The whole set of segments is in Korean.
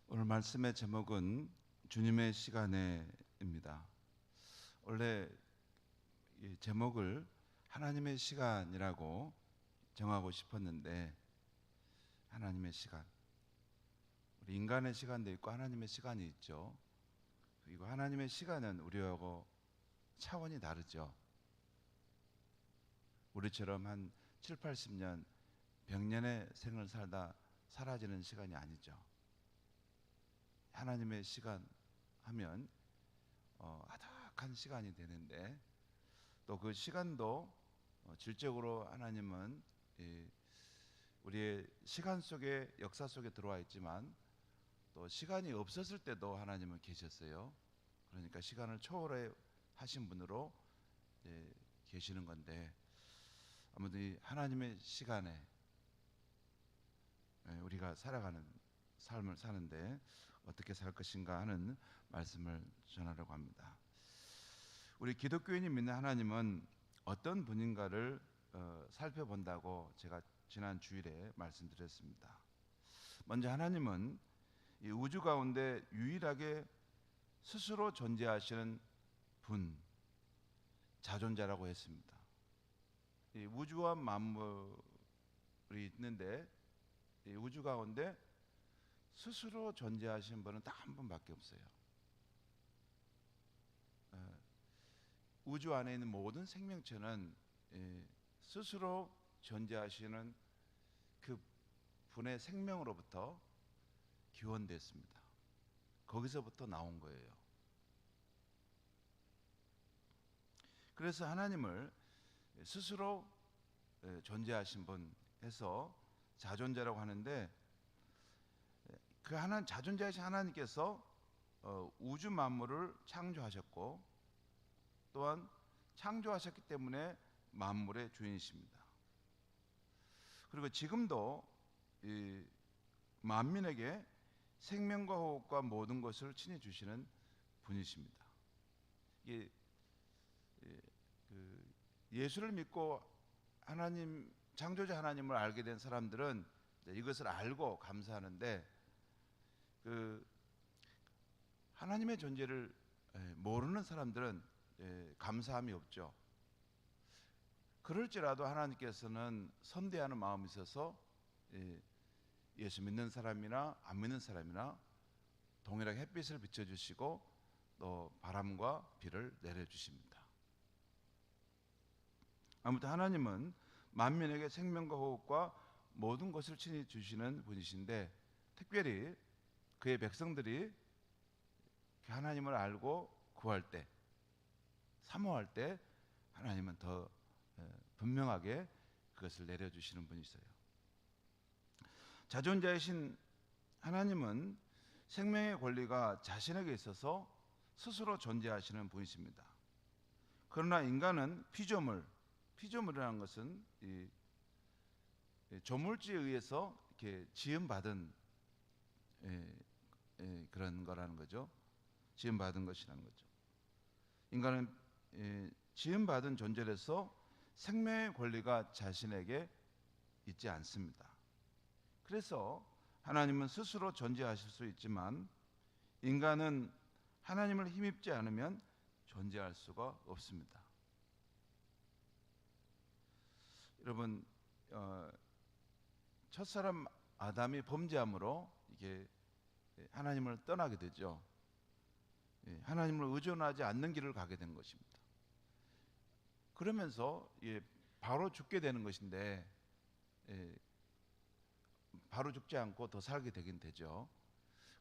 오늘 말씀의 제목은 주님의 시간에입니다. 원래 이 제목을 하나님의 시간이라고 정하고 싶었는데, 하나님의 시간, 우리 인간의 시간도 있고 하나님의 시간이 있죠. 그리고 하나님의 시간은 우리하고 차원이 다르죠. 우리처럼 한 7, 80년, 100년의 생을 살다 사라지는 시간이 아니죠. 하나님의 시간 하면 아득한 시간이 되는데, 또 그 시간도 질적으로 하나님은 우리의 시간 속에, 역사 속에 들어와 있지만, 또 시간이 없었을 때도 하나님은 계셨어요. 그러니까 시간을 초월해 하신 분으로 계시는 건데, 아무튼 이 하나님의 시간에 우리가 살아가는 삶을 사는데 어떻게 살 것인가 하는 말씀을 전하려고 합니다. 우리 기독교인이 믿는 하나님은 어떤 분인가를 살펴본다고 제가 지난 주일에 말씀드렸습니다. 먼저 하나님은 이 우주 가운데 유일하게 스스로 존재하시는 분, 자존자라고 했습니다. 이 우주와 만물이 있는데, 이 우주 가운데 스스로 존재하시는 분은 딱 한 분밖에 없어요. 우주 안에 있는 모든 생명체는 스스로 존재하시는 그 분의 생명으로부터 기원됐습니다. 거기서부터 나온 거예요. 그래서 하나님을 스스로 존재하신 분 해서 자존자라고 하는데, 그 자존자이신 하나님께서 우주 만물을 창조하셨고, 또한 창조하셨기 때문에 만물의 주인이십니다. 그리고 지금도 이 만민에게 생명과 호흡과 모든 것을 친히 주시는 분이십니다. 이게 예수를 믿고 하나님, 창조자 하나님을 알게 된 사람들은 이것을 알고 감사하는데, 하나님의 존재를 모르는 사람들은 감사함이 없죠. 그럴지라도 하나님께서는 선대하는 마음이 있어서 예수 믿는 사람이나 안 믿는 사람이나 동일하게 햇빛을 비춰주시고 또 바람과 비를 내려주십니다. 아무튼 하나님은 만민에게 생명과 호흡과 모든 것을 친히 주시는 분이신데, 특별히 그의 백성들이 하나님을 알고 구할 때, 사모할 때 하나님은 더 분명하게 그것을 내려주시는 분이세요. 자존자이신 하나님은 생명의 권리가 자신에게 있어서 스스로 존재하시는 분이십니다. 그러나 인간은 피조물이라는 것은 이 조물주에 의해서 이렇게 지음받은 그런 거라는 거죠. 지음받은 것이라는 거죠. 인간은 지음받은 존재로서 생명의 권리가 자신에게 있지 않습니다. 그래서 하나님은 스스로 존재하실 수 있지만, 인간은 하나님을 힘입지 않으면 존재할 수가 없습니다. 여러분, 첫사람 아담이 범죄함으로 이게 하나님을 떠나게 되죠. 하나님을 의존하지 않는 길을 가게 된 것입니다. 그러면서 바로 죽게 되는 것인데, 바로 죽지 않고 더 살게 되긴 되죠.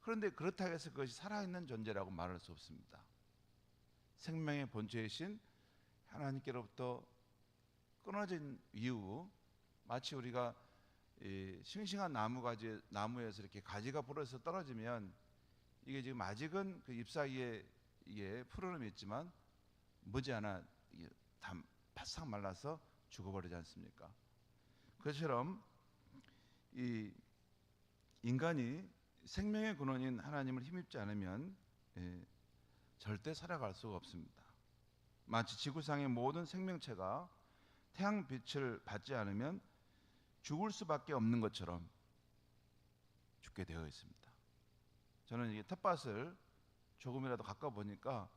그런데 그렇다고 해서 그것이 살아있는 존재라고 말할 수 없습니다. 생명의 본체이신 하나님께로부터 끊어진 이후, 마치 우리가 싱싱한 나무에서 이렇게 가지가 부러져서 떨어지면, 이게 지금 아직은 그 잎 사이에 푸르름이 있지만 머지않아 이게 다 바싹 말라서 죽어버리지 않습니까? 그처럼 이 인간이 생명의 근원인 하나님을 힘입지 않으면 절대 살아갈 수가 없습니다. 마치 지구상의 모든 생명체가 태양 빛을 받지 않으면 죽을 수밖에 없는 것처럼 죽게 되어 있습니다. 저는 이게 텃밭을 조금이라도 가까 보니까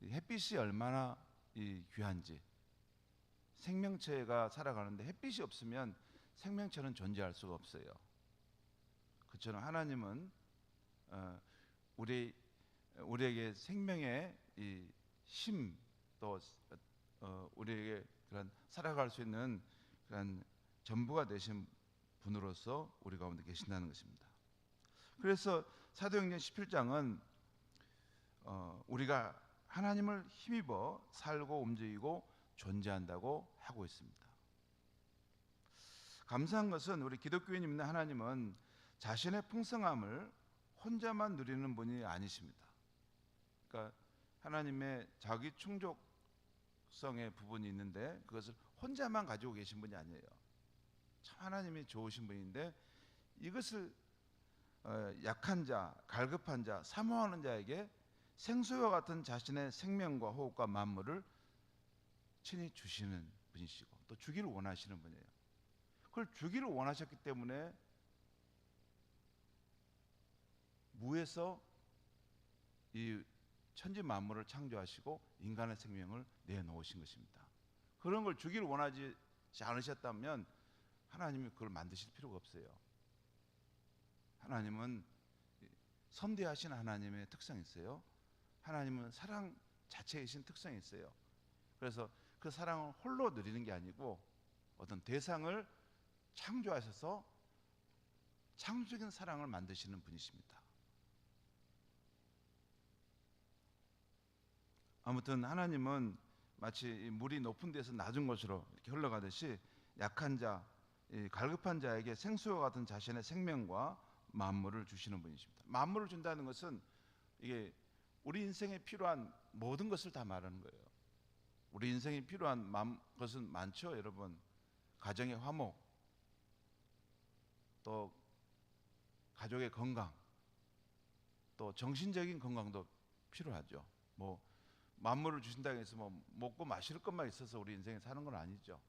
이 햇빛이 얼마나 이 귀한지, 생명체가 살아가는데 햇빛이 없으면 생명체는 존재할 수가 없어요. 그처럼 하나님은 어, 우리 우리에게 생명의 이 힘, 또 우리에게 그런 살아갈 수 있는 그런 전부가 되신 분으로서 우리 가운데 계신다는 것입니다. 그래서 사도행전 17장은 우리가 하나님을 힘입어 살고 움직이고 존재한다고 하고 있습니다. 감사한 것은 우리 기독교인 믿는 하나님은 자신의 풍성함을 혼자만 누리는 분이 아니십니다. 그러니까 하나님의 자기 충족성의 부분이 있는데 그것을 혼자만 가지고 계신 분이 아니에요. 참 하나님이 좋으신 분인데 이것을 약한 자, 갈급한 자, 사모하는 자에게 생수와 같은 자신의 생명과 호흡과 만물을 친히 주시는 분이시고 또 주기를 원하시는 분이에요. 그걸 주기를 원하셨기 때문에 무에서 이 천지 만물을 창조하시고 인간의 생명을 내놓으신 것입니다. 그런 걸 주기를 원하지 않으셨다면 하나님이 그걸 만드실 필요가 없어요. 하나님은 선대하신 하나님의 특성이 있어요. 하나님은 사랑 자체이신 특성이 있어요. 그래서 그 사랑을 홀로 누리는 게 아니고 어떤 대상을 창조하셔서 창조적인 사랑을 만드시는 분이십니다. 아무튼 하나님은 마치 물이 높은 데서 낮은 곳으로 이렇게 흘러가듯이 약한 자, 갈급한 자에게 생수와 같은 자신의 생명과 만물을 주시는 분이십니다. 만물을 준다는 것은 이게 우리 인생에 필요한 모든 것을 다 말하는 거예요. 우리 인생에 필요한 것은 많죠, 여러분. 가정의 화목, 또 가족의 건강, 또 정신적인 건강도 필요하죠. 뭐 만물을 주신다고 해서 뭐 먹고 마실 것만 있어서 우리 인생에 사는 건 아니죠.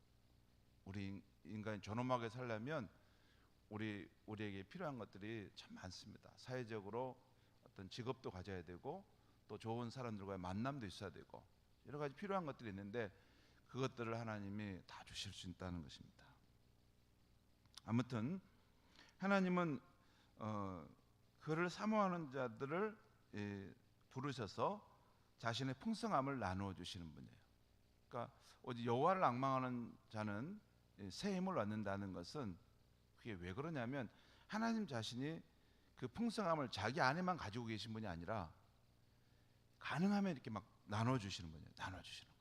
우리 인간이 존엄하게 살려면 우리에게 필요한 것들이 참 많습니다. 사회적으로 어떤 직업도 가져야 되고 또 좋은 사람들과의 만남도 있어야 되고 여러 가지 필요한 것들이 있는데 그것들을 하나님이 다 주실 수 있다는 것입니다. 아무튼 하나님은 그를 사모하는 자들을 부르셔서 자신의 풍성함을 나누어 주시는 분이에요. 그러니까 오직 여호와를 앙망하는 자는 새 힘을 얻는다는 것은 그게 왜 그러냐면 하나님 자신이 그 풍성함을 자기 안에만 가지고 계신 분이 아니라 가능하면 이렇게 막 나눠 주시는 분이에요. 나눠 주시는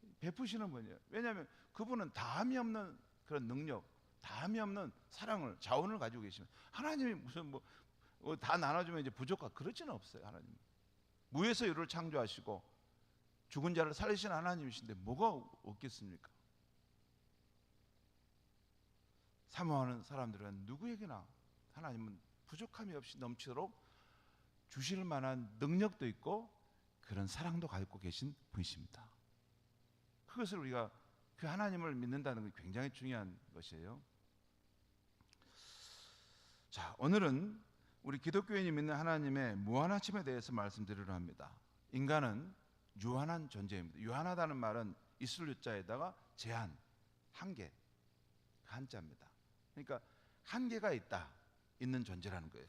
분. 베푸시는 분이에요. 왜냐하면 그분은 다함이 없는 그런 능력, 다함이 없는 사랑을, 자원을 가지고 계시면 하나님이 무슨 다 나눠주면 이제 부족하 그렇지는 없어요. 하나님 무에서 유를 창조하시고 죽은 자를 살리신 하나님이신데 뭐가 없겠습니까? 사모하는 사람들은 누구에게나 하나님은 부족함이 없이 넘치도록 주실 만한 능력도 있고 그런 사랑도 갖고 계신 분이십니다. 그것을 우리가 그 하나님을 믿는다는 게 굉장히 중요한 것이에요. 자, 오늘은 우리 기독교인이 믿는 하나님의 무한하심에 대해서 말씀드리려 합니다. 인간은 유한한 존재입니다. 유한하다는 말은 있을 유자에다가 제한, 한계, 한자입니다. 그러니까 한계가 있는 존재라는 거예요.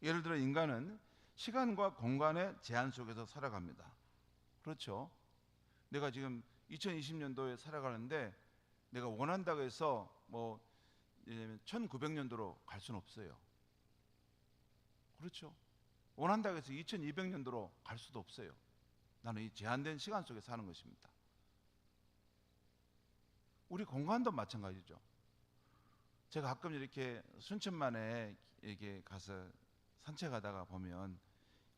예를 들어 인간은 시간과 공간의 제한 속에서 살아갑니다. 그렇죠? 내가 지금 2020년도에 살아가는데 내가 원한다고 해서 1900년도로 갈 수는 없어요. 그렇죠? 원한다고 해서 2200년도로 갈 수도 없어요. 나는 이 제한된 시간 속에 사는 것입니다. 우리 공간도 마찬가지죠. 제가 가끔 이렇게 순천만에 이렇게 가서 산책하다가 보면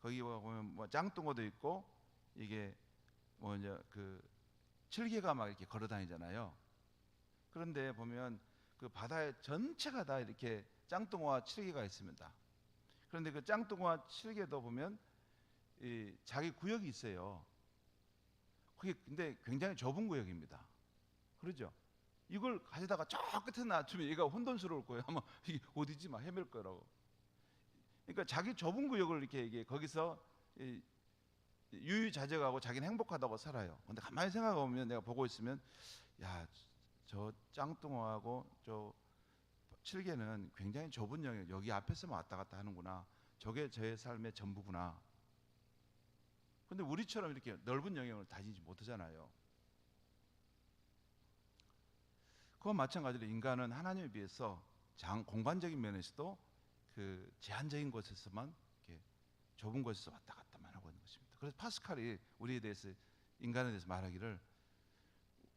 거기 보면 짱뚱어도 있고 이게 이제 그 칠개가 막 이렇게 걸어 다니잖아요. 그런데 보면 그 바다에 전체가 다 이렇게 짱뚱어와 칠개가 있습니다. 그런데 그 짱뚱어와 칠개도 보면 이 자기 구역이 있어요. 그게 근데 굉장히 좁은 구역입니다. 그러죠? 이걸 가져다가 저 끝에 놔두면 얘가 혼돈스러울 거예요. 아마 이게 어디지 막 헤맬 거라고. 그러니까 자기 좁은 구역을 이렇게 이게 거기서 유유자적하고 자기는 행복하다고 살아요. 근데 가만히 생각해 보면, 내가 보고 있으면, 야, 저 짱뚱어하고 저 칠개는 굉장히 좁은 영역, 여기 앞에서만 왔다 갔다 하는구나. 저게 저의 삶의 전부구나. 근데 우리처럼 이렇게 넓은 영역을 다니지 못하잖아요. 그와 마찬가지로 인간은 하나님에 비해서 공간적인 면에서도 그 제한적인 곳에서만 이렇게 좁은 곳에서 왔다 갔다만 하고 있는 것입니다. 그래서 파스칼이 우리에 대해서, 인간에 대해서 말하기를,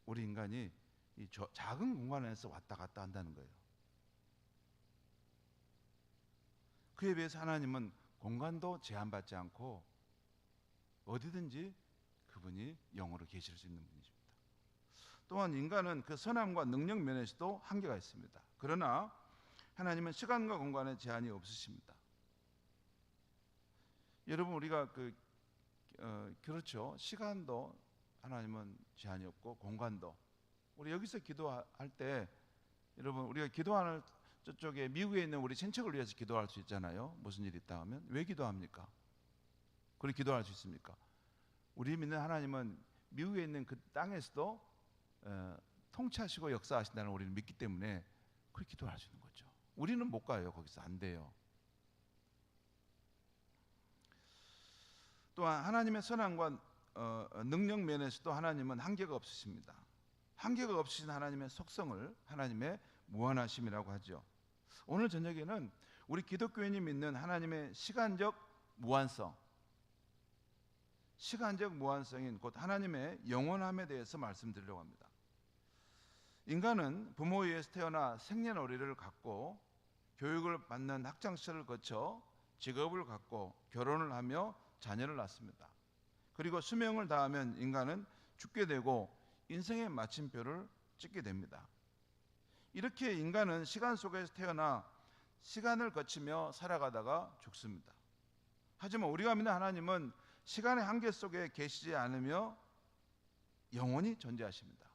우리 인간이 이 작은 공간에서 왔다 갔다 한다는 거예요. 그에 비해서 하나님은 공간도 제한받지 않고 어디든지 그분이 영으로 계실 수 있는 분이십니다. 또한 인간은 그 선함과 능력 면에서도 한계가 있습니다. 그러나 하나님은 시간과 공간에 제한이 없으십니다. 여러분, 우리가 그렇죠. 시간도 하나님은 제한이 없고, 공간도. 우리 여기서 기도할 때, 여러분, 우리가 기도하는 저쪽에 미국에 있는 우리 친척을 위해서 기도할 수 있잖아요. 무슨 일이 있다 하면 왜 기도합니까? 그렇게 기도할 수 있습니까? 우리 믿는 하나님은 미국에 있는 그 땅에서도 통치하시고 역사하신다는 우리는 믿기 때문에 그렇게 기도할 수 있는 거죠. 우리는 못 가요. 거기서 안 돼요. 또한 하나님의 선함과 능력 면에서도 하나님은 한계가 없으십니다. 한계가 없으신 하나님의 속성을 하나님의 무한하심이라고 하죠. 오늘 저녁에는 우리 기독교인이 믿는 하나님의 시간적 무한성인 곧 하나님의 영원함에 대해서 말씀드리려고 합니다. 인간은 부모에 의해서 태어나 생년월일을 갖고 교육을 받는 학창시절을 거쳐 직업을 갖고 결혼을 하며 자녀를 낳습니다. 그리고 수명을 다하면 인간은 죽게 되고 인생의 마침표를 찍게 됩니다. 이렇게 인간은 시간 속에서 태어나 시간을 거치며 살아가다가 죽습니다. 하지만 우리가 믿는 하나님은 시간의 한계 속에 계시지 않으며 영원히 존재하십니다.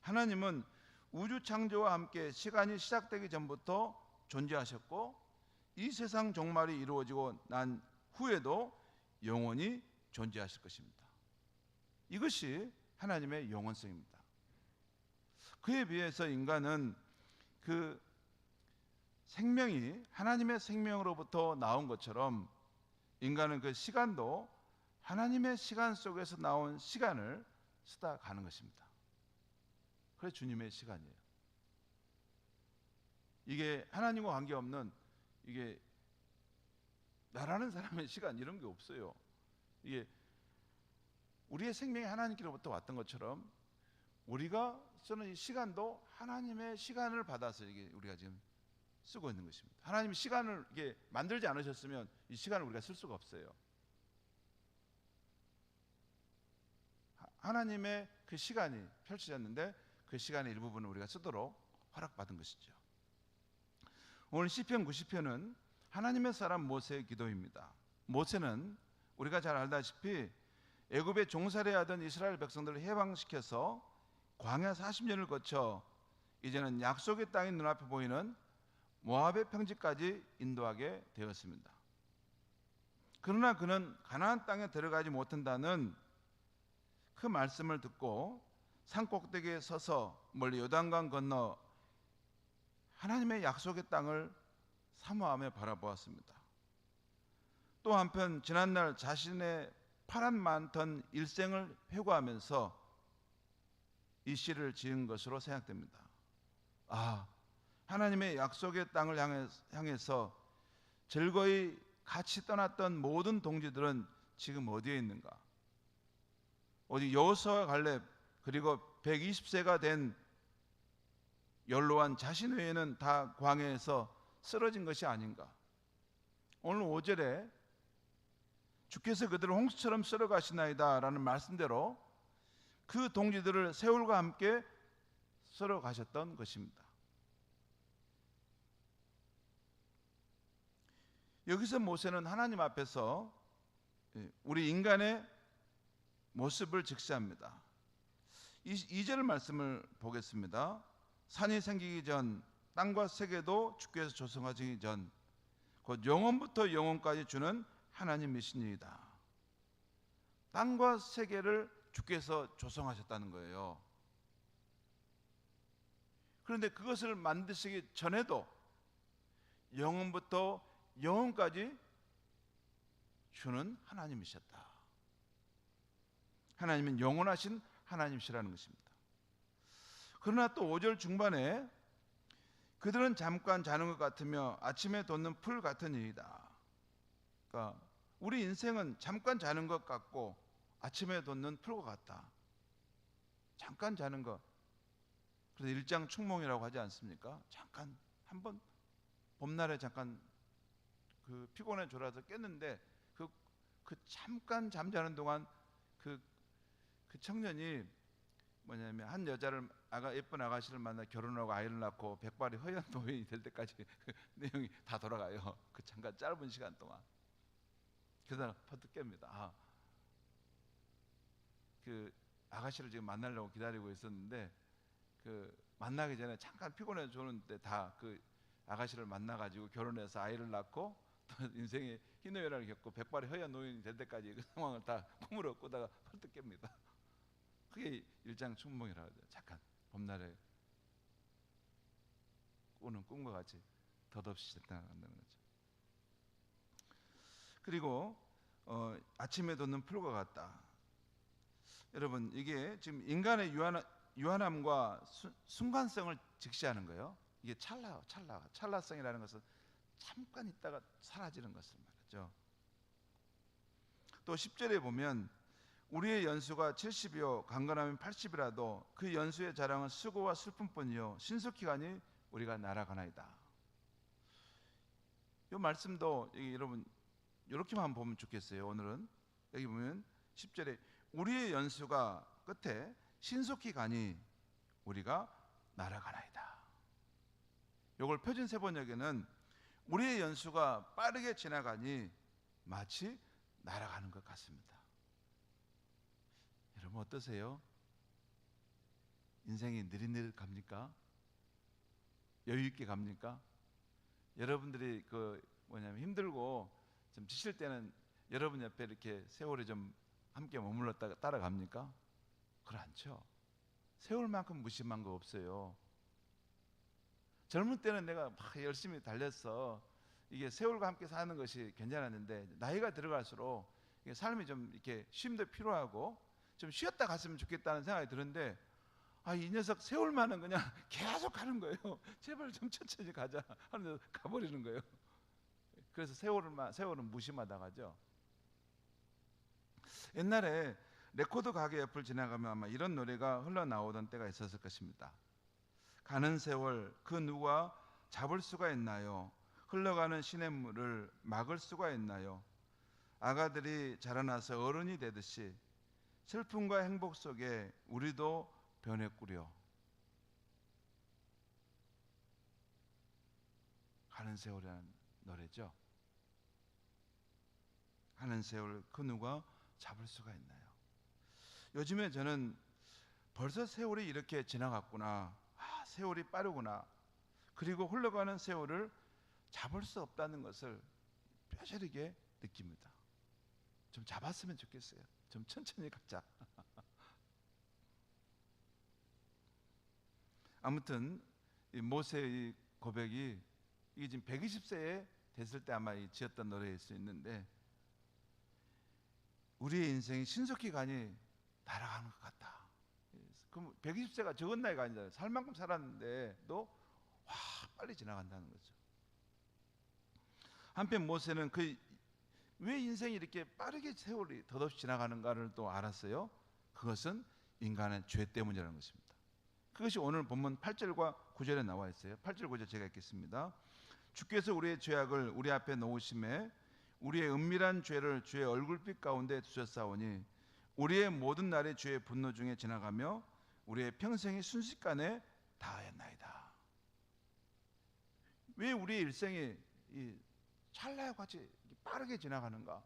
하나님은 우주 창조와 함께 시간이 시작되기 전부터 존재하셨고, 이 세상 종말이 이루어지고 난 후에도 영원히 존재하실 것입니다. 이것이 하나님의 영원성입니다. 그에 비해서 인간은 그 생명이 하나님의 생명으로부터 나온 것처럼, 인간은 그 시간도 하나님의 시간 속에서 나온 시간을 쓰다 가는 것입니다. 그래서 주님의 시간이에요. 이게 하나님과 관계없는, 이게 나라는 사람의 시간, 이런 게 없어요. 이게 우리의 생명이 하나님께로부터 왔던 것처럼 우리가 쓰는 이 시간도 하나님의 시간을 받아서 이게 우리가 지금 쓰고 있는 것입니다. 하나님이 시간을 이게 만들지 않으셨으면 이 시간을 우리가 쓸 수가 없어요. 하나님의 그 시간이 펼쳐졌는데 그 시간의 일부분을 우리가 쓰도록 허락받은 것이죠. 오늘 시편 90편은 하나님의 사람 모세의 기도입니다. 모세는 우리가 잘 알다시피 애굽에 종살이하던 이스라엘 백성들을 해방시켜서 광야 40년을 거쳐 이제는 약속의 땅이 눈앞에 보이는 모압의 평지까지 인도하게 되었습니다. 그러나 그는 가나안 땅에 들어가지 못한다는 그 말씀을 듣고 산 꼭대기에 서서 멀리 요단강 건너 하나님의 약속의 땅을 사모하며 바라보았습니다. 또 한편 지난날 자신의 파란 많던 일생을 회고하면서 이 시를 지은 것으로 생각됩니다. 하나님의 약속의 땅을 향해서 즐거이 같이 떠났던 모든 동지들은 지금 어디에 있는가? 어디 여호수아와 갈렙, 그리고 120세가 된 연로한 자신 외에는 다 광야에서 쓰러진 것이 아닌가? 오늘 5절에 주께서 그들을 홍수처럼 쓸어 가시나이다 라는 말씀대로 그 동지들을 세월과 함께 쓸어 가셨던 것입니다. 여기서 모세는 하나님 앞에서 우리 인간의 모습을 직시합니다. 2절 말씀을 보겠습니다. 산이 생기기 전, 땅과 세계도 주께서 조성하시기 전, 곧 영원부터 영원까지 주는 하나님이시니이다. 땅과 세계를 주께서 조성하셨다는 거예요. 그런데 그것을 만드시기 전에도 영원부터 영원까지 주는 하나님이셨다. 하나님은 영원하신 하나님이시라는 것입니다. 그러나 또 5절 중반에 그들은 잠깐 자는 것 같으며 아침에 돋는 풀 같은 이이다. 그러니까 우리 인생은 잠깐 자는 것 같고 아침에 돋는 풀과 같다. 잠깐 자는 것. 그래서 일장 충몽이라고 하지 않습니까? 잠깐 한번 봄날에 잠깐 그 피곤해 졸아서 깼는데 그 잠깐 잠자는 동안 그 청년이 뭐냐면 한 여자를 예쁜 아가씨를 만나 결혼하고 아이를 낳고 백발이 허연 노인이 될 때까지 그 내용이 다 돌아가요. 그 잠깐 짧은 시간 동안. 그러다가 퍼뜩 깹니다. 그 아가씨를 지금 만나려고 기다리고 있었는데 그 만나기 전에 잠깐 피곤해 조는데 다 그 아가씨를 만나가지고 결혼해서 아이를 낳고 또 인생의 희노애락을 겪고 백발의 허연 노인이 될 때까지 그 상황을 다 꿈으로 꾸다가 퍼뜩 깹니다. 그게 일장 충몽이라고 하죠. 잠깐 봄날에 꾸는 꿈과 같이 덧없이 나타난다는 거죠. 그리고 아침에 돋는 풀과 같다. 여러분 이게 지금 인간의 유한함과 순간성을 직시하는 거예요. 이게 찰나성이라는 것은 잠깐 있다가 사라지는 것을 말하죠. 또 10절에 보면 우리의 연수가 70이요 강건하면 80이라도 그 연수의 자랑은 수고와 슬픔뿐이요 신속히 가니 우리가 날아가나이다. 이 말씀도 여러분 이렇게만 보면 좋겠어요. 오늘은 여기 보면 10절에 우리의 연수가 끝에 신속히 가니 우리가 날아가나이다. 이걸 표준 세번역에는 우리의 연수가 빠르게 지나가니 마치 날아가는 것 같습니다. 여러분 어떠세요? 인생이 느릿느릿 갑니까? 여유 있게 갑니까? 여러분들이 힘들고 좀 지칠 때는 여러분 옆에 이렇게 세월이 좀 함께 머물렀다가 따라갑니까? 그렇죠. 세월만큼 무심한 거 없어요. 젊을 때는 내가 막 열심히 달렸어. 이게 세월과 함께 사는 것이 괜찮았는데 나이가 들어갈수록 삶이 좀 이렇게 쉼도 필요하고 좀 쉬었다 갔으면 좋겠다는 생각이 드는데 이 녀석 세월만은 그냥 계속 가는 거예요. 제발 좀 천천히 가자 하면서 가버리는 거예요. 그래서 세월은 무심하다 가죠. 옛날에 레코드 가게 옆을 지나가면 아마 이런 노래가 흘러나오던 때가 있었을 것입니다. 가는 세월 그 누가 잡을 수가 있나요? 흘러가는 시냇물을 막을 수가 있나요? 아가들이 자라나서 어른이 되듯이 슬픔과 행복 속에 우리도 변했구려. 가는 세월이라는 노래죠. 가는 세월 그 누가 잡을 수가 있나요? 요즘에 저는 벌써 세월이 이렇게 지나갔구나. 세월이 빠르구나. 그리고 흘러가는 세월을 잡을 수 없다는 것을 뼈저리게 느낍니다. 좀 잡았으면 좋겠어요. 좀 천천히 가자. 아무튼 이 모세의 고백이 이게 지금 120세에 됐을 때 아마 지었던 노래일 수 있는데 우리의 인생이 신속히 가니 날아가는 것 같다. 그럼 120세가 적은 나이가 아니잖아요. 살 만큼 살았는데도 빨리 지나간다는 거죠. 한편 모세는 왜 인생이 이렇게 빠르게 세월이 덧없이 지나가는가를 또 알았어요. 그것은 인간의 죄 때문이라는 것입니다. 그것이 오늘 본문 8절과 9절에 나와 있어요. 8절 9절 제가 읽겠습니다. 주께서 우리의 죄악을 우리 앞에 놓으심에 우리의 은밀한 죄를 주의 얼굴빛 가운데 두셨사오니 우리의 모든 날이 주의 분노 중에 지나가며 우리의 평생이 순식간에 다하였나이다. 왜 우리의 일생이 찰나와 같이 빠르게 지나가는가?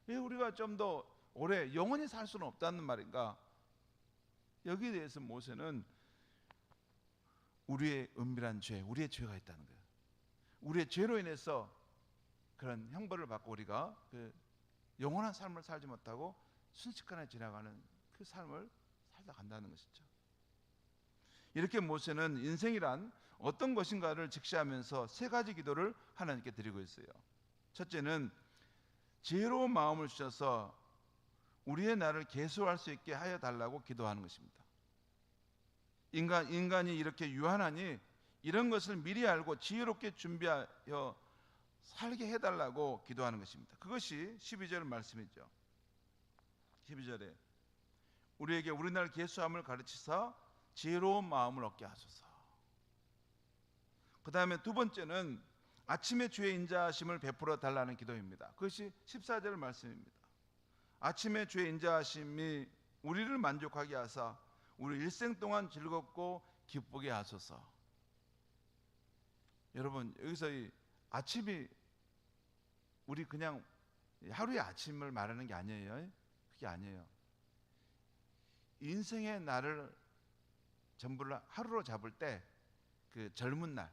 왜 우리가 좀 더 오래 영원히 살 수는 없다는 말인가? 여기에 대해서 모세는 우리의 은밀한 죄, 우리의 죄가 있다는 거예요. 우리의 죄로 인해서 그런 형벌을 받고 우리가 그 영원한 삶을 살지 못하고 순식간에 지나가는 그 삶을 살다 간다는 것이죠. 이렇게 모세는 인생이란 어떤 것인가를 직시하면서 세 가지 기도를 하나님께 드리고 있어요. 첫째는 지혜로운 마음을 주셔서 우리의 날을 계수할 수 있게 하여 달라고 기도하는 것입니다. 인간이 이렇게 유한하니 이런 것을 미리 알고 지혜롭게 준비하여 살게 해달라고 기도하는 것입니다. 그것이 12절 말씀이죠. 12절에 우리에게 우리 날 계수함을 가르치사 지혜로운 마음을 얻게 하소서. 그 다음에 두 번째는 아침에 주의 인자하심을 베풀어 달라는 기도입니다. 그것이 14절 말씀입니다. 아침에 주의 인자하심이 우리를 만족하게 하사 우리 일생 동안 즐겁고 기쁘게 하소서. 여러분, 여기서 이 아침이 우리 그냥 하루의 아침을 말하는 게 아니에요. 그게 아니에요. 인생의 날을 전부를 하루로 잡을 때 그 젊은 날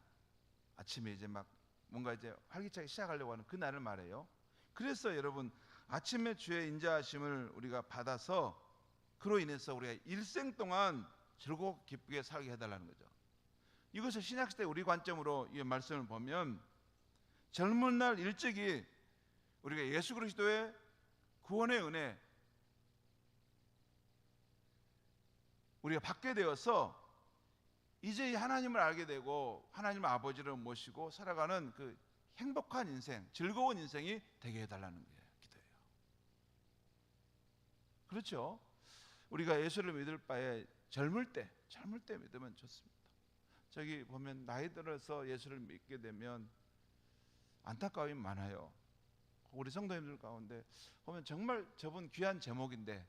아침에 이제 막 뭔가 이제 활기차게 시작하려고 하는 그 날을 말해요. 그래서 여러분, 아침에 주의 인자하심을 우리가 받아서 그로 인해서 우리가 일생 동안 즐겁고 기쁘게 살게 해달라는 거죠. 이것을 신약시대 우리 관점으로 이 말씀을 보면 젊은 날 일찍이 우리가 예수 그리스도의 구원의 은혜 우리가 받게 되어서 이제 하나님을 알게 되고 하나님 아버지를 모시고 살아가는 그 행복한 인생, 즐거운 인생이 되게 해달라는 게 기도예요. 그렇죠? 우리가 예수를 믿을 바에 젊을 때 믿으면 좋습니다. 저기 보면 나이 들어서 예수를 믿게 되면 안타까움이 많아요. 우리 성도님들 가운데 보면 정말 저분 귀한 제목인데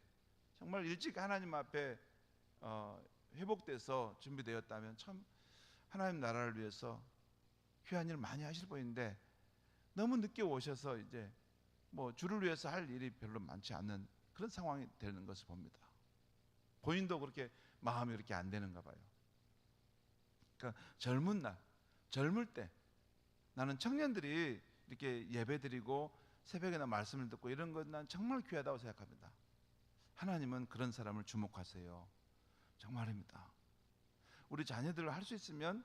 정말 일찍 하나님 앞에 회복돼서 준비되었다면 참 하나님 나라를 위해서 귀한 일 많이 하실 분인데 너무 늦게 오셔서 이제 뭐 주를 위해서 할 일이 별로 많지 않는 그런 상황이 되는 것을 봅니다. 본인도 그렇게 마음이 그렇게 안 되는가 봐요. 그러니까 젊을 때 나는 청년들이 이렇게 예배드리고 새벽에나 말씀을 듣고 이런 건 난 정말 귀하다고 생각합니다. 하나님은 그런 사람을 주목하세요. 정말입니다. 우리 자녀들을 할 수 있으면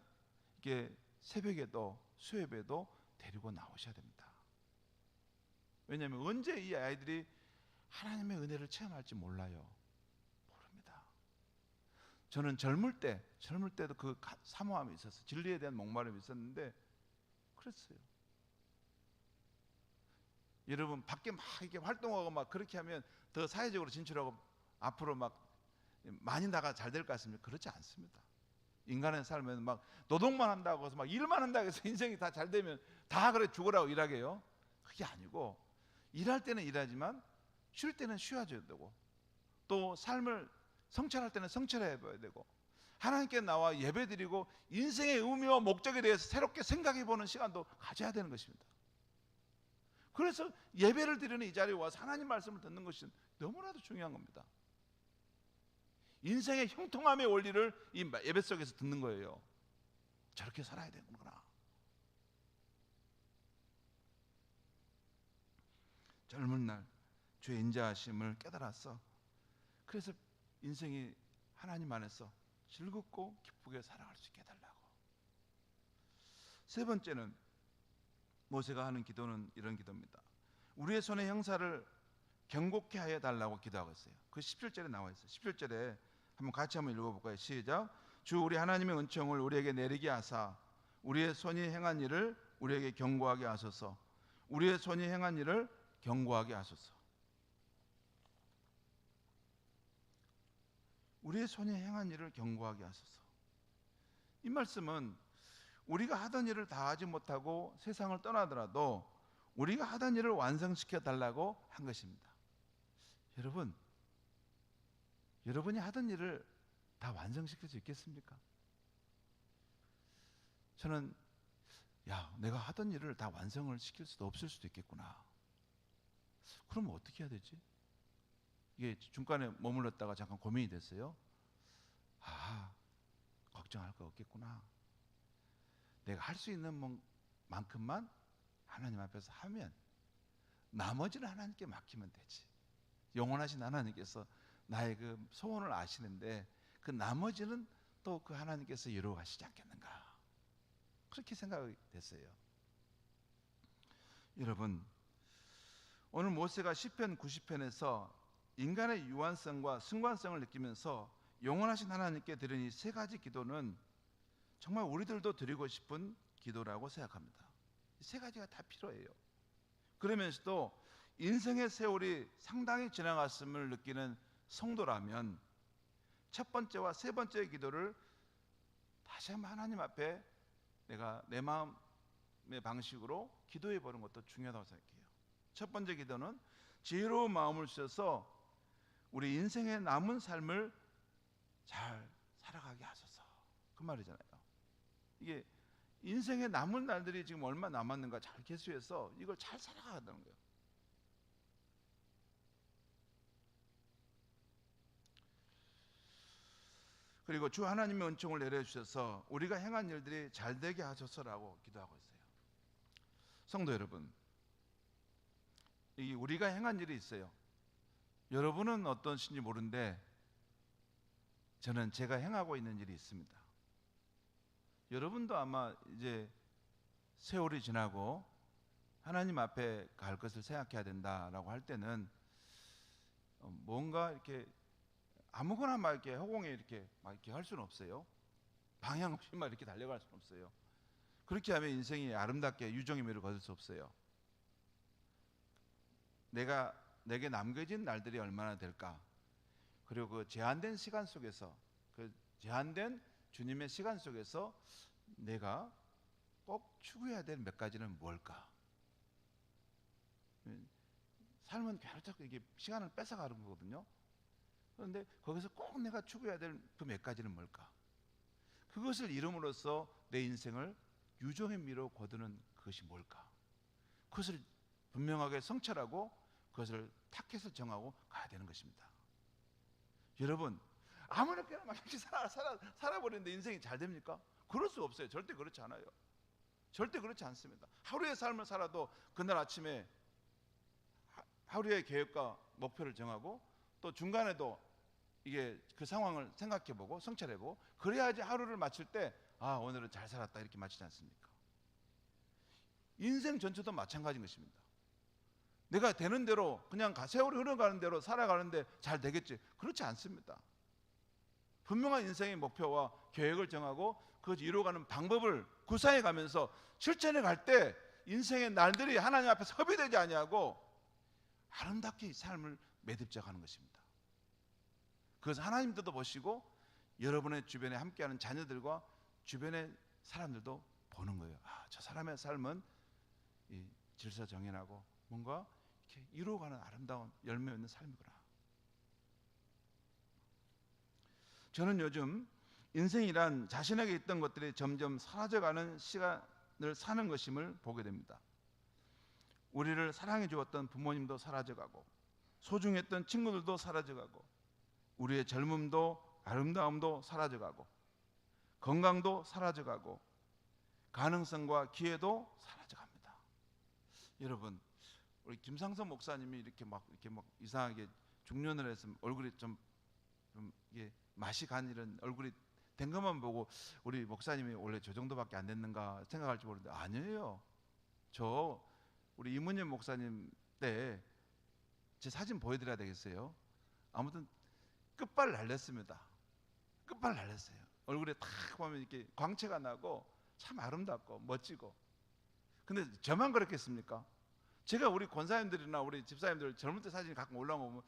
이게 새벽에도 수요예배도 데리고 나오셔야 됩니다. 왜냐하면 언제 이 아이들이 하나님의 은혜를 체험할지 몰라요. 모릅니다. 저는 젊을 때도 그 사모함이 있었어요. 진리에 대한 목마름이 있었는데 그랬어요. 여러분 밖에 막 이렇게 활동하고 막 그렇게 하면 더 사회적으로 진출하고 앞으로 막 많이 나가 잘 될 것 같습니다. 그렇지 않습니다. 인간의 삶에는 막 노동만 한다고 해서 막 일만 한다고 해서 인생이 다 잘 되면 다 그래 죽으라고 일하게 해요. 그게 아니고 일할 때는 일하지만 쉴 때는 쉬어줘야 되고 또 삶을 성찰할 때는 성찰해 봐야 되고 하나님께 나와 예배드리고 인생의 의미와 목적에 대해서 새롭게 생각해 보는 시간도 가져야 되는 것입니다. 그래서 예배를 드리는 이 자리에 와서 하나님 말씀을 듣는 것이 너무나도 중요한 겁니다. 인생의 형통함의 원리를 이 예배 속에서 듣는 거예요. 저렇게 살아야 되는구나. 젊은 날 주의 인자하심을 깨달았어. 그래서 인생이 하나님 안에서 즐겁고 기쁘게 살아갈 수 있게 해달라고. 세 번째는 모세가 하는 기도는 이런 기도입니다. 우리의 손의 형사를 경고케 하여 달라고 기도하고 있어요. 그 17절에 나와 있어요. 17절에 한번 읽어볼까요? 시작. 주 우리 하나님의 은총을 우리에게 내리게 하사 우리의 손이 행한 일을 우리에게 경고하게 하소서. 우리의 손이 행한 일을 경고하게 하소서. 우리의 손이 행한 일을 경고하게 하소서. 이 말씀은 우리가 하던 일을 다 하지 못하고 세상을 떠나더라도 우리가 하던 일을 완성시켜 달라고 한 것입니다. 여러분이 하던 일을 다 완성시킬 수 있겠습니까? 저는 내가 하던 일을 다 완성을 시킬 수도 없을 수도 있겠구나. 그러면 어떻게 해야 되지? 이게 중간에 머물렀다가 잠깐 고민이 됐어요. 걱정할 거 없겠구나. 내가 할 수 있는 만큼만 하나님 앞에서 하면 나머지는 하나님께 맡기면 되지. 영원하신 하나님께서 나의 그 소원을 아시는데 그 나머지는 또 그 하나님께서 이루어가시지 않겠는가, 그렇게 생각이 됐어요. 여러분, 오늘 모세가 시편 90편에서 인간의 유한성과 순관성을 느끼면서 영원하신 하나님께 드린 이 세 가지 기도는 정말 우리들도 드리고 싶은 기도라고 생각합니다. 이 세 가지가 다 필요해요. 그러면서도 인생의 세월이 상당히 지나갔음을 느끼는 성도라면 첫 번째와 세 번째 기도를 다시 한번 하나님 앞에 내가 내 마음의 방식으로 기도해 보는 것도 중요하다고 생각해요. 첫 번째 기도는 지혜로운 마음을 주셔서 우리 인생의 남은 삶을 잘 살아가게 하소서, 그 말이잖아요. 이게 인생의 남은 날들이 지금 얼마 남았는가 잘 계수해서 이걸 잘 살아가는 거예요. 그리고 주 하나님의 은총을 내려주셔서 우리가 행한 일들이 잘 되게 하소서라고 기도하고 있어요. 성도 여러분, 이 우리가 행한 일이 있어요. 여러분은 어떠신지 모르는데 저는 제가 행하고 있는 일이 있습니다. 여러분도 아마 이제 세월이 지나고 하나님 앞에 갈 것을 생각해야 된다라고 할 때는 뭔가 이렇게 아무거나 막 이렇게 허공에 이렇게 막 이렇게 할 수는 없어요. 방향 없이 막 이렇게 달려갈 수는 없어요. 그렇게 하면 인생이 아름답게 유종의 미를 거둘 수 없어요. 내게 남겨진 날들이 얼마나 될까? 그리고 그 제한된 시간 속에서, 그 제한된 주님의 시간 속에서 내가 꼭 추구해야 될 몇 가지는 뭘까? 삶은 계속 이게 시간을 뺏어가는 거거든요. 그런데 거기서 꼭 내가 추구해야 될 그 몇 가지는 뭘까? 그것을 이름으로써 내 인생을 유종의 미로 거두는 그것이 뭘까? 그것을 분명하게 성찰하고 그것을 타겟을 정하고 가야 되는 것입니다. 여러분, 아무렇게나 막 이렇게 살아버리는데 인생이 잘 됩니까? 그럴 수 없어요. 절대 그렇지 않아요. 절대 그렇지 않습니다. 하루의 삶을 살아도 그날 아침에 하루의 계획과 목표를 정하고 또 중간에도 이게 그 상황을 생각해보고 성찰해보고 그래야지 하루를 마칠 때 아, 오늘은 잘 살았다 이렇게 마치지 않습니까? 인생 전체도 마찬가지인 것입니다. 내가 되는 대로 그냥 세월이 흘러가는 대로 살아가는데 잘 되겠지, 그렇지 않습니다. 분명한 인생의 목표와 계획을 정하고 그것을 이루어가는 방법을 구사해 가면서 실천해 갈 때 인생의 날들이 하나님 앞에서 허비되지 아니하고 아름답게 이 삶을 매듭져가는 것입니다. 그것을 하나님도 보시고 여러분의 주변에 함께하는 자녀들과 주변의 사람들도 보는 거예요. 아, 저 사람의 삶은 이 질서정연하고 뭔가 이렇게 이루어가는 아름다운 열매 있는 삶이구나. 저는 요즘 인생이란 자신에게 있던 것들이 점점 사라져가는 시간을 사는 것임을 보게 됩니다. 우리를 사랑해 주었던 부모님도 사라져가고 소중했던 친구들도 사라져가고 우리의 젊음도 아름다움도 사라져가고 건강도 사라져가고 가능성과 기회도 사라져갑니다. 여러분, 우리 김상선 목사님이 이렇게 막 이상하게 중년을 해서 얼굴이 좀 이게 맛이 간 이런 얼굴이 된 것만 보고 우리 목사님이 원래 저 정도밖에 안 됐는가 생각할지 모르는데 아니에요. 저 우리 이문현 목사님 때 제 사진 보여드려야 되겠어요. 아무튼 끝발 날렸습니다. 끝발 날렸어요. 얼굴에 딱 보면 이렇게 광채가 나고 참 아름답고 멋지고. 근데 저만 그렇겠습니까? 제가 우리 권사님들이나 우리 집사님들 젊을 때 사진 가끔 올라오면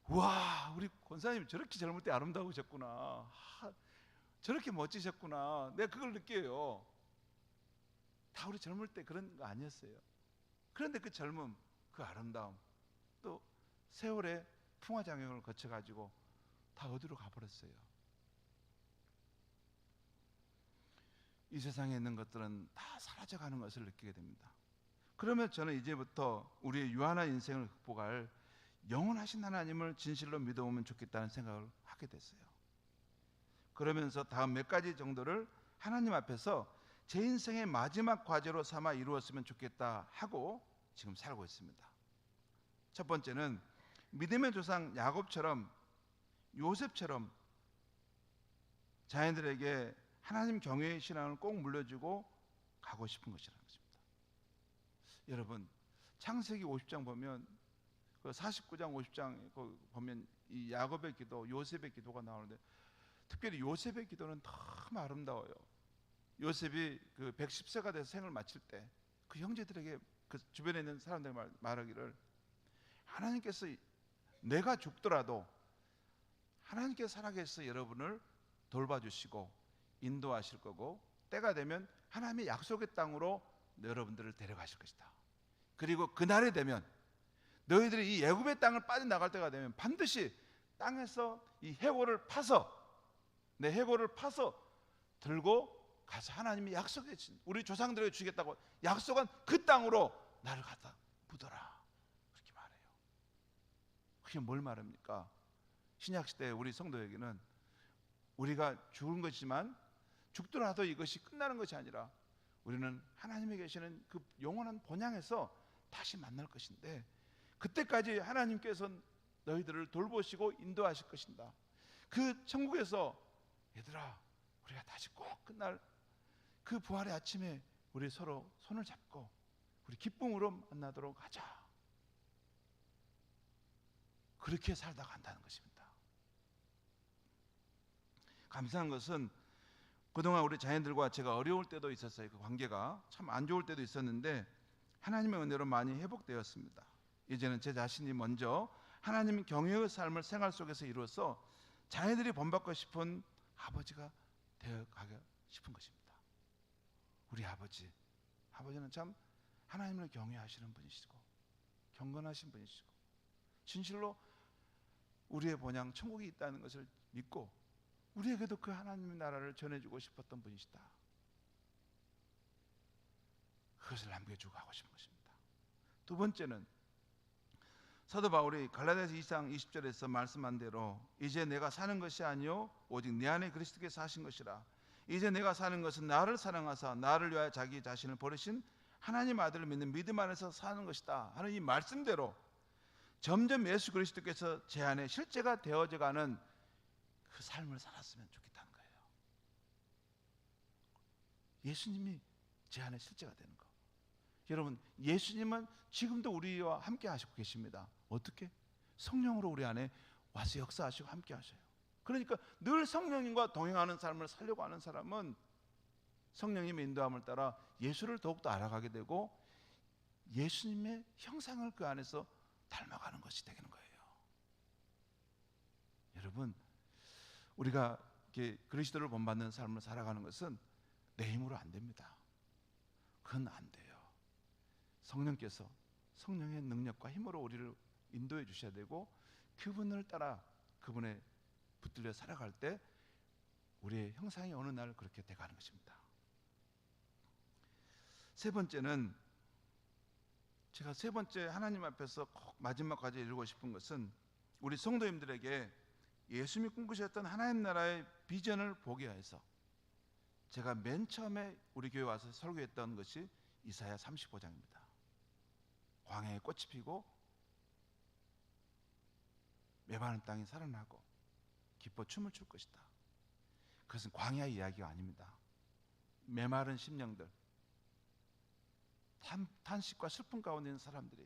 와, 우리 권사님 저렇게 젊을 때 아름다우셨구나, 저렇게 멋지셨구나, 내가 그걸 느껴요. 다 우리 젊을 때 그런 거 아니었어요. 그런데 그 젊음, 그 아름다움, 또 세월의 풍화작용을 거쳐가지고 다 어디로 가버렸어요. 이 세상에 있는 것들은 다 사라져가는 것을 느끼게 됩니다. 그러면 저는 이제부터 우리의 유한한 인생을 극복할 영원하신 하나님을 진실로 믿어보면 좋겠다는 생각을 하게 됐어요. 그러면서 다음 몇 가지 정도를 하나님 앞에서 제 인생의 마지막 과제로 삼아 이루었으면 좋겠다 하고 지금 살고 있습니다. 첫 번째는 믿음의 조상 야곱처럼, 요셉처럼 자녀들에게 하나님 경외의 신앙을 꼭 물려주고 가고 싶은 것이라는 것입니다. 여러분, 창세기 50장 보면 그 49장 50장 보면 이 야곱의 기도, 요셉의 기도가 나오는데 특별히 요셉의 기도는 너무 아름다워요. 요셉이 그 110세가 돼서 생을 마칠 때 그 형제들에게, 그 주변에 있는 사람들 말하기를, 하나님께서 내가 죽더라도 하나님께서 살아계셔서 여러분을 돌봐주시고 인도하실 거고, 때가 되면 하나님의 약속의 땅으로 여러분들을 데려가실 것이다. 그리고 그날이 되면 너희들이 이 애굽의 땅을 빠져나갈 때가 되면 반드시 땅에서 이 해골을 파서, 내 해골을 파서 들고 가서 하나님이 약속해 주신, 우리 조상들에게 주겠다고 약속한 그 땅으로 나를 갖다 묻어라, 그렇게 말해요. 그게 뭘 말합니까? 신약시대 우리 성도에게는 우리가 죽은 것이지만 죽더라도 이것이 끝나는 것이 아니라 우리는 하나님이 계시는 그 영원한 본향에서 다시 만날 것인데, 그때까지 하나님께서 너희들을 돌보시고 인도하실 것이다. 그 천국에서 얘들아, 우리가 다시 꼭 끝날 그 부활의 아침에 우리 서로 손을 잡고 우리 기쁨으로 만나도록 하자. 그렇게 살다 간다는 것입니다. 감사한 것은 그동안 우리 자녀들과 제가 어려울 때도 있었어요. 그 관계가 참 안 좋을 때도 있었는데 하나님의 은혜로 많이 회복되었습니다. 이제는 제 자신이 먼저 하나님 경외의 삶을 생활 속에서 이루어서 자녀들이 본받고 싶은 아버지가 되어가고 싶은 것입니다. 우리 아버지는 참 하나님을 경외하시는 분이시고 경건하신 분이시고 진실로 우리의 본향 천국이 있다는 것을 믿고 우리에게도 그 하나님의 나라를 전해주고 싶었던 분이시다. 그것을 남겨주고 가고 싶은 것입니다. 두 번째는 사도 바울이 갈라디아서 2장 20절에서 말씀한 대로 이제 내가 사는 것이 아니요 오직 내 안에 그리스도께서 사신 것이라. 이제 내가 사는 것은 나를 사랑하사 나를 위하여 자기 자신을 버리신 하나님 아들을 믿는 믿음 안에서 사는 것이다 하는 이 말씀대로 점점 예수 그리스도께서 제 안에 실제가 되어져가는 그 삶을 살았으면 좋겠다는 거예요. 예수님이 제 안에 실제가 되는 거. 여러분, 예수님은 지금도 우리와 함께 하시고 계십니다. 어떻게? 성령으로 우리 안에 와서 역사하시고 함께 하셔요. 그러니까 늘 성령님과 동행하는 삶을 살려고 하는 사람은 성령님의 인도함을 따라 예수를 더욱더 알아가게 되고 예수님의 형상을 그 안에서 닮아가는 것이 되는 거예요. 여러분, 우리가 이렇게 그리스도를 본받는 삶을 살아가는 것은 내 힘으로 안 됩니다. 그건 안 돼요. 성령께서 성령의 능력과 힘으로 우리를 인도해 주셔야 되고 그분을 따라 그분의 붙들려 살아갈 때 우리의 형상이 어느 날 그렇게 돼가는 것입니다. 세 번째는 제가 세 번째 하나님 앞에서 꼭 마지막까지 이루고 싶은 것은 우리 성도님들에게 예수님이 꿈꾸셨던 하나님 나라의 비전을 보게 해서 제가 맨 처음에 우리 교회 와서 설교했던 것이 이사야 35장입니다. 광야에 꽃이 피고 메마른 땅이 살아나고 기뻐 춤을 출 것이다. 그것은 광야 이야기가 아닙니다. 메마른 심령들, 탄식과 슬픔 가운데 있는 사람들이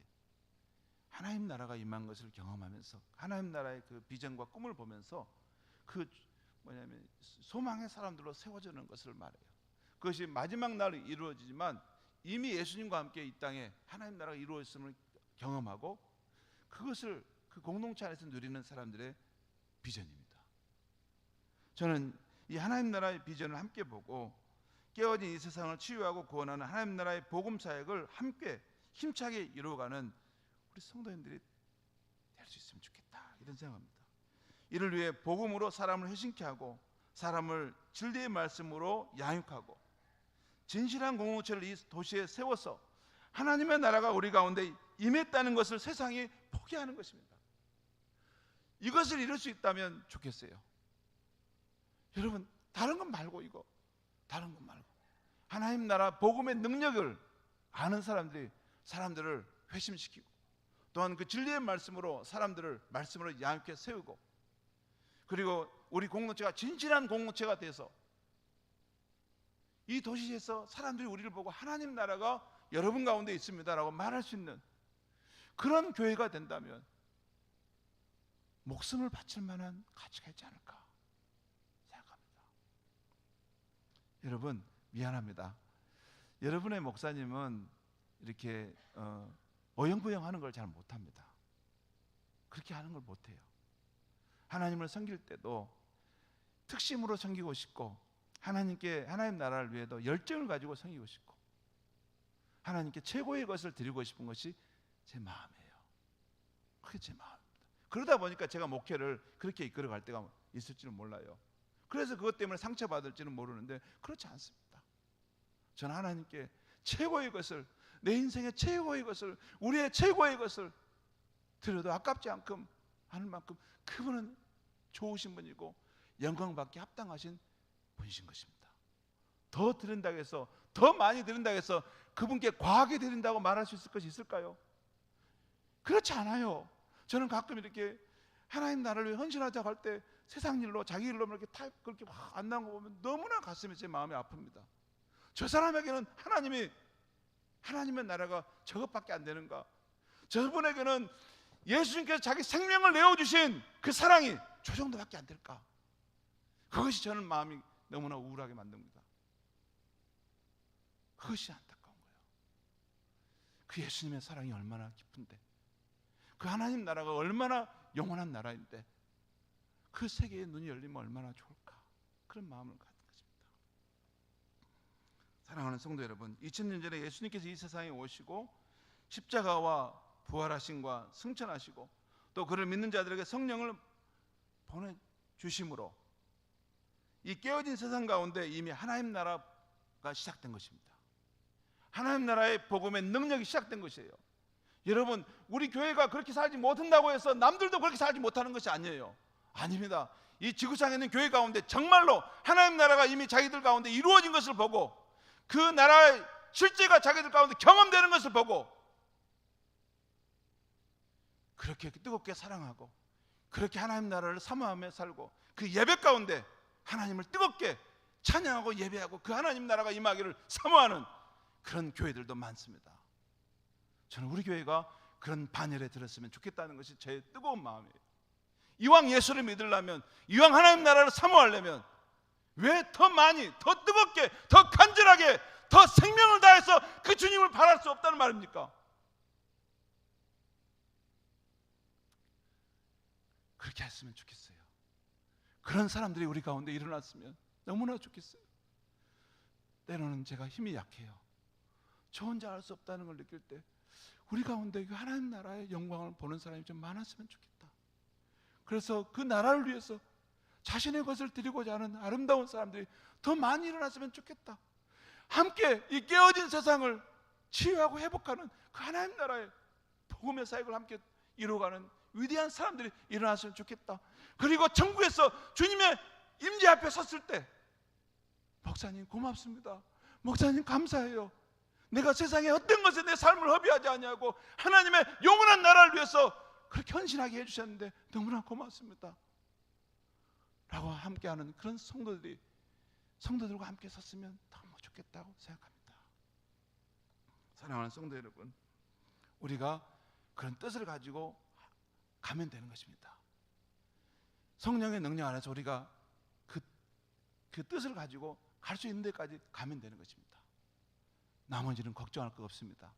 하나님 나라가 임한 것을 경험하면서 하나님 나라의 그 비전과 꿈을 보면서 그 뭐냐면 소망의 사람들로 세워지는 것을 말해요. 그것이 마지막 날 이루어지지만 이미 예수님과 함께 이 땅에 하나님 나라가 이루어졌음을 경험하고 그것을 그 공동체 안에서 누리는 사람들의 비전입니다. 저는 이 하나님 나라의 비전을 함께 보고 깨어진 이 세상을 치유하고 구원하는 하나님 나라의 복음 사역을 함께 힘차게 이루어가는 우리 성도님들이 될 수 있으면 좋겠다, 이런 생각합니다. 이를 위해 복음으로 사람을 회심케 하고 사람을 진리의 말씀으로 양육하고 진실한 공동체를 이 도시에 세워서 하나님의 나라가 우리 가운데 임했다는 것을 세상이 포기하는 것입니다. 이것을 이룰 수 있다면 좋겠어요. 여러분, 다른 건 말고 다른 건 말고 하나님 나라 복음의 능력을 아는 사람들을 회심시키고, 또한 그 진리의 말씀으로 사람들을 말씀으로 양육해 세우고, 그리고 우리 공동체가 진실한 공동체가 돼서 이 도시에서 사람들이 우리를 보고 하나님 나라가 여러분 가운데 있습니다라고 말할 수 있는 그런 교회가 된다면 목숨을 바칠 만한 가치가 있지 않을까 생각합니다. 여러분, 미안합니다. 여러분의 목사님은 이렇게 어영부영하는 걸 잘 못합니다. 그렇게 하는 걸 못해요. 하나님을 섬길 때도 특심으로 섬기고 싶고, 하나님 나라를 위해도 열정을 가지고 섬기고 싶고, 하나님께 최고의 것을 드리고 싶은 것이 제 마음이에요. 그게 제 마음입니다. 그러다 보니까 제가 목회를 그렇게 이끌어갈 때가 있을지는 몰라요. 그래서 그것 때문에 상처받을지는 모르는데 그렇지 않습니다. 저는 하나님께 최고의 것을, 내 인생의 최고의 것을, 우리의 최고의 것을 드려도 아깝지 않게 하는 만큼 그분은 좋으신 분이고 영광받기 합당하신 분이신 것입니다. 더 드린다고 해서, 더 많이 드린다고 해서 그분께 과하게 드린다고 말할 수 있을 것이 있을까요? 그렇지 않아요. 저는 가끔 이렇게 하나님 나라를 위해 헌신하자고 할 때 세상 일로, 자기 일로 이렇게 그렇게 막 안 나온 거 보면 너무나 가슴이, 제 마음이 아픕니다. 저 사람에게는 하나님의 나라가 저것밖에 안 되는가? 저분에게는 예수님께서 자기 생명을 내어주신 그 사랑이 저 정도밖에 안 될까? 그것이 저는 마음이 너무나 우울하게 만듭니다. 그것이 안타까운 거예요. 그 예수님의 사랑이 얼마나 깊은데, 그 하나님 나라가 얼마나 영원한 나라인데, 그 세계의 눈이 열리면 얼마나 좋을까? 그런 마음을 갖는 것입니다. 사랑하는 성도 여러분, 2000년 전에 예수님께서 이 세상에 오시고 십자가와 부활하심과 승천하시고 또 그를 믿는 자들에게 성령을 보내주심으로 이 깨어진 세상 가운데 이미 하나님 나라가 시작된 것입니다. 하나님 나라의 복음의 능력이 시작된 것이에요. 여러분, 우리 교회가 그렇게 살지 못한다고 해서 남들도 그렇게 살지 못하는 것이 아니에요. 아닙니다. 이 지구상에 있는 교회 가운데 정말로 하나님 나라가 이미 자기들 가운데 이루어진 것을 보고, 그 나라의 실제가 자기들 가운데 경험되는 것을 보고, 그렇게 뜨겁게 사랑하고 그렇게 하나님 나라를 사모하며 살고, 그 예배 가운데 하나님을 뜨겁게 찬양하고 예배하고 그 하나님 나라가 임하기를 사모하는 그런 교회들도 많습니다. 저는 우리 교회가 그런 반열에 들었으면 좋겠다는 것이 제 뜨거운 마음이에요. 이왕 예수를 믿으려면, 이왕 하나님 나라를 사모하려면 왜 더 많이, 더 뜨겁게, 더 간절하게, 더 생명을 다해서 그 주님을 바랄 수 없다는 말입니까? 그렇게 했으면 좋겠어요. 그런 사람들이 우리 가운데 일어났으면 너무나 좋겠어요. 때로는 제가 힘이 약해요. 저 혼자 할 수 없다는 걸 느낄 때 우리 가운데 그 하나님 나라의 영광을 보는 사람이 좀 많았으면 좋겠다. 그래서 그 나라를 위해서 자신의 것을 드리고자 하는 아름다운 사람들이 더 많이 일어났으면 좋겠다. 함께 이 깨어진 세상을 치유하고 회복하는 그 하나님 나라의 복음의 사역을 함께 이루어가는 위대한 사람들이 일어났으면 좋겠다. 그리고 천국에서 주님의 임재 앞에 섰을 때, 목사님 고맙습니다, 목사님 감사해요, 내가 세상에 어떤 것에 내 삶을 허비하지 않냐고 하나님의 영원한 나라를 위해서 그렇게 헌신하게 해주셨는데 너무나 고맙습니다 라고 함께하는 그런 성도들과 함께 섰으면 너무 좋겠다고 생각합니다. 사랑하는 성도 여러분, 우리가 그런 뜻을 가지고 가면 되는 것입니다. 성령의 능력 안에서 우리가 그 뜻을 가지고 갈 수 있는 데까지 가면 되는 것입니다. 나머지는 걱정할 거 없습니다.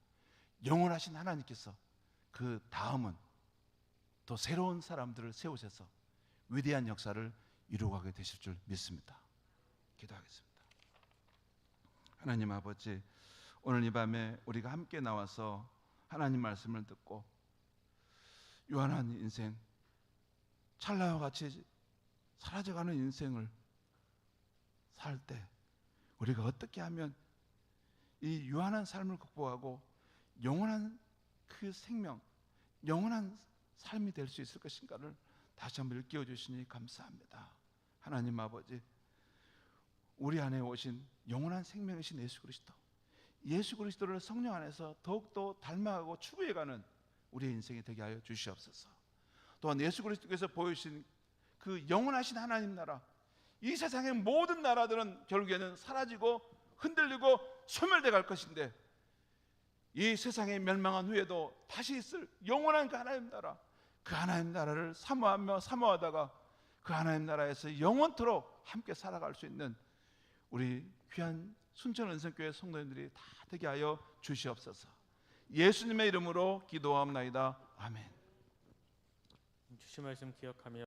영원하신 하나님께서 그 다음은 또 새로운 사람들을 세우셔서 위대한 역사를 이루어가게 되실 줄 믿습니다. 기도하겠습니다. 하나님 아버지, 오늘 이 밤에 우리가 함께 나와서 하나님 말씀을 듣고 유한한 인생, 찰나와 같이 사라져가는 인생을 살 때 우리가 어떻게 하면 이 유한한 삶을 극복하고 영원한 그 생명, 영원한 삶이 될 수 있을 것인가를 다시 한번 일깨워 주시니 감사합니다. 하나님 아버지, 우리 안에 오신 영원한 생명이신 예수 그리스도, 예수 그리스도를 성령 안에서 더욱더 닮아가고 추구해가는 우리의 인생이 되게 하여 주시옵소서. 또한 예수 그리스도께서 보여주신 그 영원하신 하나님 나라, 이 세상의 모든 나라들은 결국에는 사라지고 흔들리고 소멸돼 갈 것인데, 이 세상에 멸망한 후에도 다시 있을 영원한 그 하나님 나라, 그 하나님 나라를 사모하며 사모하다가 그 하나님 나라에서 영원토록 함께 살아갈 수 있는 우리 귀한 순천은성교회 성도님들이 다 되게 하여 주시옵소서. 예수님의 이름으로 기도하옵나이다. 아멘. 주신 말씀 기억하며